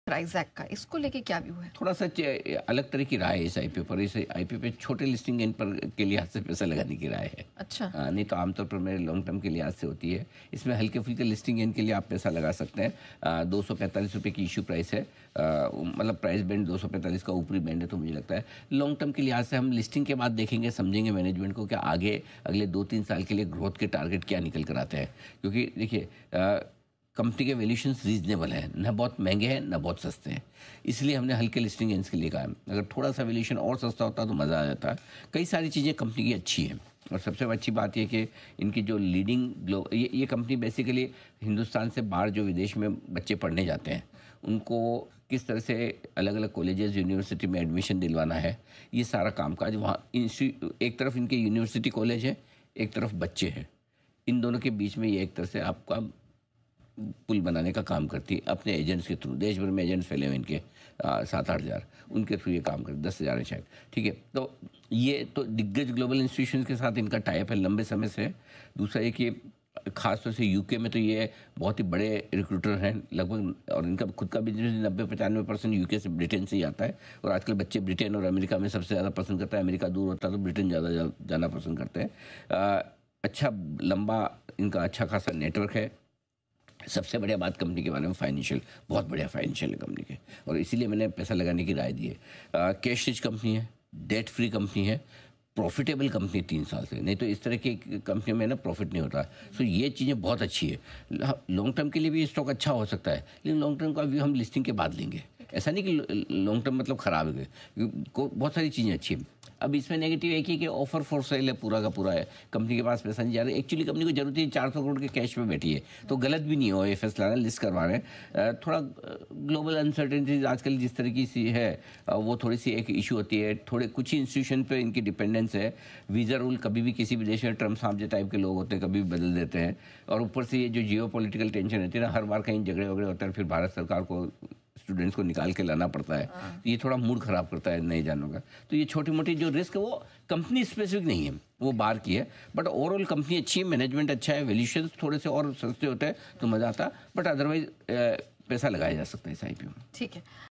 Price act का, इसको लेके क्या व्यू है? थोड़ा सा अलग तरह की राय है इस आईपीओ पर। इस आईपीओ पे छोटे लिस्टिंग इन पर के लिहाज से पैसा लगाने की राय है। अच्छा। नहीं तो आमतौर पर मेरे लॉन्ग टर्म के लिहाज से होती है। इसमें हल्के फुल्के लिस्टिंग इन के लिए आप पैसा लगा सकते हैं। 245 रुपये की इशू प्राइस है। मतलब प्राइस बैंड 245 का ऊपरी बैंड है। तो मुझे लगता है लॉन्ग टर्म के लिहाज से हम लिस्टिंग के बाद देखेंगे, समझेंगे मैनेजमेंट को क्या आगे अगले 2-3 साल के लिए ग्रोथ के टारगेट क्या निकल कर आते हैं। क्योंकि देखिए कंपनी के वैल्यूशंस रीजनेबल है, ना बहुत महंगे हैं ना बहुत सस्ते हैं। इसलिए हमने हल्के लिस्टिंग गेंस के लिए कहा है। अगर थोड़ा सा वैल्यूशन और सस्ता होता तो मज़ा आ जाता। कई सारी चीज़ें कंपनी की अच्छी हैं और सबसे अच्छी बात यह कि इनकी जो लीडिंग ये कंपनी बेसिकली हिंदुस्तान से बाहर जो विदेश में बच्चे पढ़ने जाते हैं उनको किस तरह से अलग अलग कॉलेजेस यूनिवर्सिटी में एडमिशन दिलवाना है, ये सारा कामकाज वहाँ एक तरफ इनके यूनिवर्सिटी कॉलेज है, एक तरफ बच्चे हैं। इन दोनों के बीच में ये एक तरह से आपका पुल बनाने का काम करती है अपने एजेंट्स के थ्रू। देश भर में एजेंट्स फैले हुए इनके 7-8 हज़ार, उनके थ्रू ये काम करते, 10 हज़ार है शायद। ठीक है, तो ये तो दिग्गज ग्लोबल इंस्टीट्यूशन के साथ इनका टाइप है लंबे समय से। दूसरा ये कि खासतौर से यूके में तो ये बहुत ही बड़े रिक्रूटर हैं लगभग, और इनका खुद का बिजनेस 90-95% यूके से ब्रिटेन से ही आता है। और आजकल बच्चे ब्रिटेन और अमेरिका में सबसे ज़्यादा पसंद करते हैं। अमेरिका दूर होता है तो ब्रिटेन ज़्यादा जाना पसंद करते हैं। अच्छा लंबा इनका अच्छा खासा नेटवर्क है। सबसे बढ़िया बात कंपनी के बारे में फाइनेंशियल, बहुत बढ़िया फाइनेंशियल है कंपनी के, और इसीलिए मैंने पैसा लगाने की राय दी है। कैश रिच कंपनी है, डेट फ्री कंपनी है, प्रॉफिटेबल कंपनी 3 साल से। नहीं तो इस तरह की कंपनी में ना प्रॉफिट नहीं होता। सो ये चीज़ें बहुत अच्छी है। लॉन्ग टर्म के लिए भी स्टॉक अच्छा हो सकता है, लेकिन लॉन्ग टर्म का व्यू हम लिस्टिंग के बाद लेंगे। ऐसा नहीं कि लॉन्ग टर्म मतलब ख़राब है, बहुत सारी चीज़ें अच्छी हैं। अब इसमें नेगेटिव एक ही कि ऑफर फॉर सेल है, पूरा का पूरा है, कंपनी के पास पैसा नहीं जा रहा है। एक्चुअली कंपनी को जरूरत है 400 करोड़ के कैश में बैठी है, तो गलत भी नहीं हो ये फैसला लिस्ट करवा रहे हैं। थोड़ा ग्लोबल अनसर्टेनिटीज आजकल जिस तरीके से है वो थोड़ी सी एक इशू होती है। थोड़े कुछ ही इंस्टीट्यूशन पे इनकी डिपेंडेंस है। वीज़ा रूल कभी भी किसी भी देश में ट्रम्प साहब जो टाइप के लोग होते हैं कभी भी बदल देते हैं। और ऊपर से ये जो जियो पॉलिटिकल टेंशन रहती है ना, हर बार कहीं झगड़े वगड़े होते हैं, फिर भारत सरकार को स्टूडेंट्स को निकाल के लाना पड़ता है। तो ये थोड़ा मूड खराब करता है नए जानों का। तो ये छोटी मोटी जो रिस्क है वो कंपनी स्पेसिफिक नहीं है, वो बाहर की है। बट ओवरऑल कंपनी अच्छी है, मैनेजमेंट अच्छा है, वैल्यूएशन थोड़े से और सस्ते होते हैं तो मज़ा आता। बट अदरवाइज पैसा लगाया जा सकता है इस आईपीओ में। ठीक है।